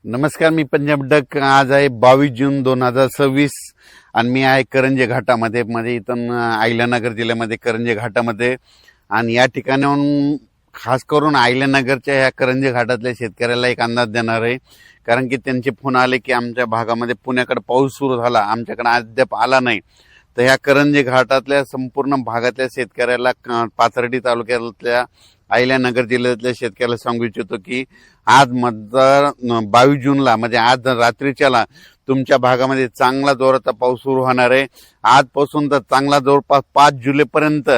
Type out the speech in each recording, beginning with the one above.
नमस्कार, मी पंजाब डक. आज आहे 22 जून 2026 आणि मी आहे करंजे घाटामध्ये. म्हणजे इथून अहिल्यानगर जिल्ह्यामध्ये करंजे घाटामध्ये. आणि या ठिकाणाहून खास करून अहिल्यानगरच्या ह्या करंजे घाटातल्या शेतकऱ्याला एक अंदाज देणार आहे. कारण की त्यांचे फोन आले की आमच्या भागामध्ये पुण्याकडे पाऊस सुरू झाला, आमच्याकडे अद्याप आला नाही. तर ह्या करंजे घाटातल्या संपूर्ण भागातल्या शेतकऱ्याला, पाथर्डी तालुक्यातल्या अहिल्यानगर जिल्ह्यातल्या शेतकऱ्याला सांगू इच्छितो की आज 22 जूनला म्हणजे आज रात्रीच्याला तुमच्या भागामध्ये चांगला जोराचा पाऊस सुरू होणार आहे. आजपासून तर चांगला जवळपास 5 जुलैपर्यंत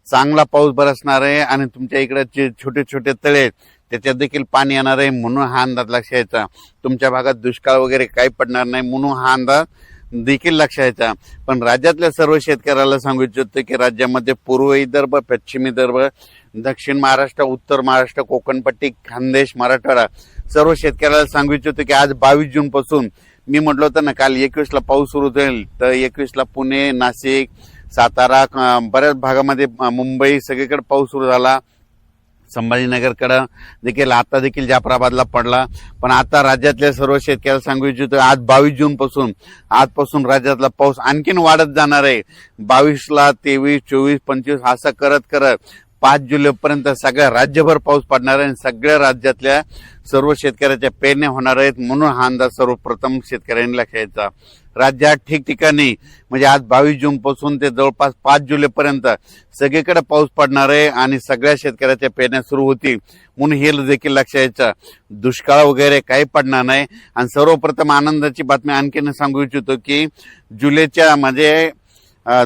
चांगला पाऊस बरसणार आहे. आणि तुमच्या इकडे छोटे छोटे तळे त्याच्यात देखील पाणी येणार आहे, म्हणून हा अंदाज लक्षात यायचा. तुमच्या भागात दुष्काळ वगैरे काही पडणार नाही, म्हणून हा अंदाज देखील लक्षात यायचा. पण राज्यातल्या सर्व शेतकऱ्याला सांगू इच्छितो की राज्यामध्ये पूर्व विदर्भ, पश्चिमी विदर्भ, दक्षिण महाराष्ट्र, उत्तर महाराष्ट्र, कोकणपट्टी, खानदेश, मराठवाडा सर्व शेतकऱ्याला सांगू इच्छितो की आज 22 जून पासून मी म्हटलं होतं ना, काल 21 ला पाऊस सुरू होईल. तर 21 ला पुणे, नाशिक, सातारा, बऱ्याच भागामध्ये मुंबई सगळीकडे पाऊस सुरू झाला. संभाजीनगरकडे देखील आता देखील जाफराबादला पडला. पण आता राज्यातल्या सर्व शेतकऱ्याला सांगू इच्छितो आज 22 जून पासून आजपासून राज्यातला पाऊस आणखीन वाढत जाणार आहे. 22 ला 23, 24, 25 असं करत करत 5 जुलैपर्यंत सगळ्या राज्यभर पाऊस पडणार आहे. सगळ्या राज्यातल्या सर्व शेतकऱ्याच्या पेरण्या होणार आहेत, म्हणून हा अंदाज सर्वप्रथम शेतकऱ्यांनी लक्षात घ्यायचा. राज्यात ठिकठिकाणी म्हणजे आज 22 जून पासून ते जवळपास 5 जुलैपर्यंत सगळीकडे पाऊस पडणार आहे आणि सगळ्या शेतकऱ्याच्या पेरण्या सुरू होतील, म्हणून हे देखील लक्षात घ्यायचं. दुष्काळ वगैरे काही पडणार नाही. आणि सर्वप्रथम आनंदाची बातमी आणखीन सांगू इच्छितो की जुलैच्या म्हणजे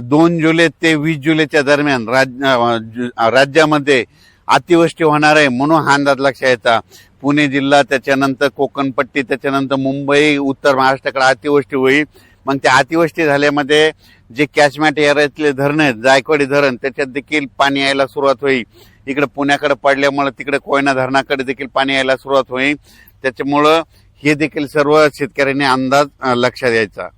2 जुलै ते 20 जुलैच्या दरम्यान राज्यामध्ये अतिवृष्टी होणार आहे, म्हणून हा अंदाज लक्षात घ्यायचा. पुणे जिल्हा, त्याच्यानंतर कोकणपट्टी, त्याच्यानंतर मुंबई, उत्तर महाराष्ट्राकडे अतिवृष्टी होईल. मग त्या अतिवृष्टी झाल्यामध्ये जे कॅचमेंट एरियातले धरण आहेत, जायकवाडी धरण, त्याच्यात देखील पाणी यायला सुरुवात होईल. इकडे पुण्याकडे पडल्यामुळे तिकडे कोयना धरणाकडे देखील पाणी यायला सुरुवात होईल. त्याच्यामुळं हे देखील सर्व शेतकऱ्यांनी अंदाज लक्षात द्यायचा.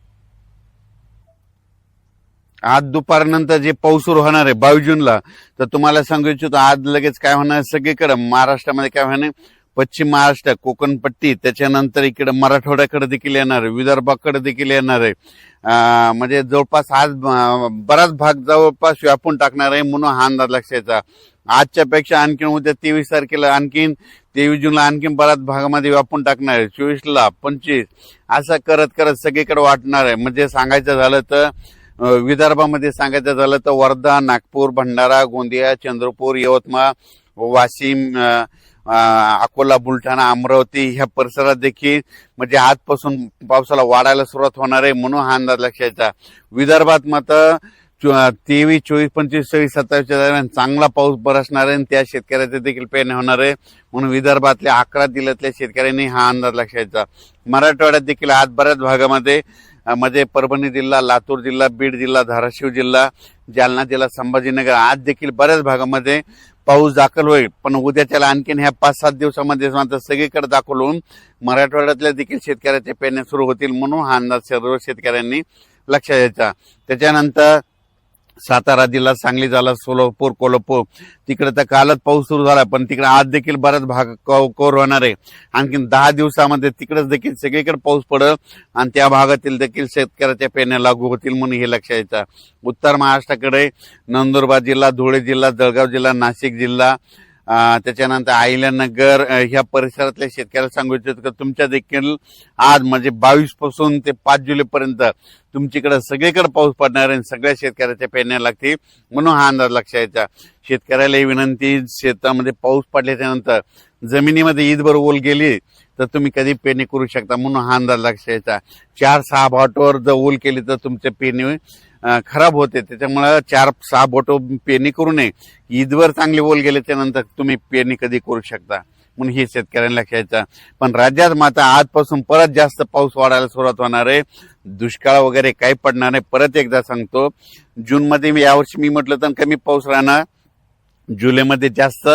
आज दुपारनंतर जे पाऊस सुरू होणार आहे 22 जूनला, तर तुम्हाला सांगू इच्छितो आज लगेच काय होणार सगळीकडे महाराष्ट्रामध्ये काय होणार, पश्चिम महाराष्ट्र, कोकणपट्टी, त्याच्यानंतर इकडे मराठवाड्याकडे देखील येणार आहे, विदर्भाकडे देखील येणार आहे. म्हणजे जवळपास आज बराच भाग जवळपास व्यापून टाकणार आहे, म्हणून हा अंदाज लक्षात यायचा. आजच्या पेक्षा आणखीन उद्या 23 तारखेला आणखीन 23 जूनला आणखीन बऱ्याच भागामध्ये व्यापून टाकणार आहे. 24 ला 25 असं करत करत सगळीकडे वाटणार आहे. म्हणजे सांगायचं झालं तर विदर्भामध्ये सांगायचं झालं तर वर्धा, नागपूर, भंडारा, गोंदिया, चंद्रपूर, यवतमाळ, वाशिम, अकोला, बुलढाणा, अमरावती ह्या परिसरात देखील म्हणजे आजपासून पावसाला वाढायला सुरुवात होणार आहे, म्हणून हा अंदाज लक्षात यायचा. विदर्भात मात्र 23, 24, 25, 26, 27 दरम्यान चांगला पाऊस बरसणार आहे. त्या शेतकऱ्याचे देखील पेरणी होणार आहे, म्हणून विदर्भातल्या 11 जिल्ह्यातल्या शेतकऱ्यांनी हा अंदाज लक्षात यायचा. मराठवाड्यात देखील आज बऱ्याच भागामध्ये म्हणजे परभणी जिल्हा, लातूर जिल्हा, बीड जिल्हा, धाराशिव जिल्हा, जालना जिल्हा, संभाजीनगर आज देखील बऱ्याच भागामध्ये पाऊस दाखल होईल. पण उद्याच्याला आणखीन ह्या 5-7 दिवसामध्ये मात्र सगळीकडे दाखल होऊन मराठवाड्यातल्या देखील शेतकऱ्याच्या पेरण्या सुरू होतील, म्हणून हा अंदाज सर्व शेतकऱ्यांनी लक्षात द्यायचा. त्याच्यानंतर सातारा जिल्हा, सांगली जिल्हा, सोलापूर, कोल्हापूर तिकडे तर कालच पाऊस सुरू झाला, पण तिकडे आज देखील बराच भाग कव्हर होणार आहे. आणखीन 10 दिवसामध्ये तिकडेच देखील सगळीकडे पाऊस पडेल आणि त्या भागातील देखील शेतकऱ्याच्या पेरण्या लागू होतील, म्हणून हे लक्षात यायचं. उत्तर महाराष्ट्राकडे नंदुरबार जिल्हा, धुळे जिल्हा, जळगाव जिल्हा, नाशिक जिल्हा, त्याच्यानंतर अहिल्यानगर ह्या परिसरातल्या शेतकऱ्याला सांगू इच्छितो की तुमच्या देखील आज म्हणजे 22 पासून ते 5 जुलैपर्यंत तुमच्याकडे सगळीकडे पाऊस पडणार आहे. सगळ्या शेतकऱ्याच्या पेरण्या लागतील, म्हणून हा अंदाज लक्षात यायचा. शेतकऱ्याला ही विनंती, शेतामध्ये पाऊस पडल्याच्या नंतर जमिनीमध्ये ईदभर ओल गेली तर तुम्ही कधी पेरणी करू शकता, म्हणून हा अंदाज लक्षात यायचा. 4-6 बोटावर जर ओल केली तर तुमचे पेरणी खराब होते. त्याच्यामुळे 4-6 बोट पेरणी करू नये. ईदवर चांगले ओल गेल्याच्या नंतर तुम्ही पेरणी कधी करू शकता, म्हणून हे शेतकऱ्यांना लक्षात यायचं. पण राज्यात मात्र आजपासून परत जास्त पाऊस वाढायला सुरुवात होणार आहे. दुष्काळ वगैरे काही पडणार नाही. परत एकदा सांगतो, जूनमध्ये यावर्षी मी म्हटलं तर कमी पाऊस राहणार, जुलैमध्ये जास्त,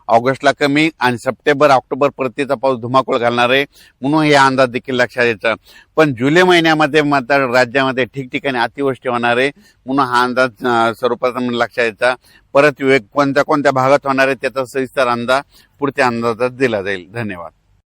ऑगस्टला कमी आणि सप्टेंबर, ऑक्टोबर परतीचा पाऊस धुमाकूळ घालणार आहे, म्हणून हे अंदाज देखील लक्षात यायचा. पण जुलै महिन्यामध्ये मात्र राज्यामध्ये ठिकठिकाणी अतिवृष्टी होणार आहे, म्हणून हा अंदाज सर्वप्रथम लक्षात यायचा. परत कोणत्या कोणत्या भागात होणार आहे त्याचा सविस्तर अंदाज पुढच्या अंदाजात दिला जाईल. धन्यवाद.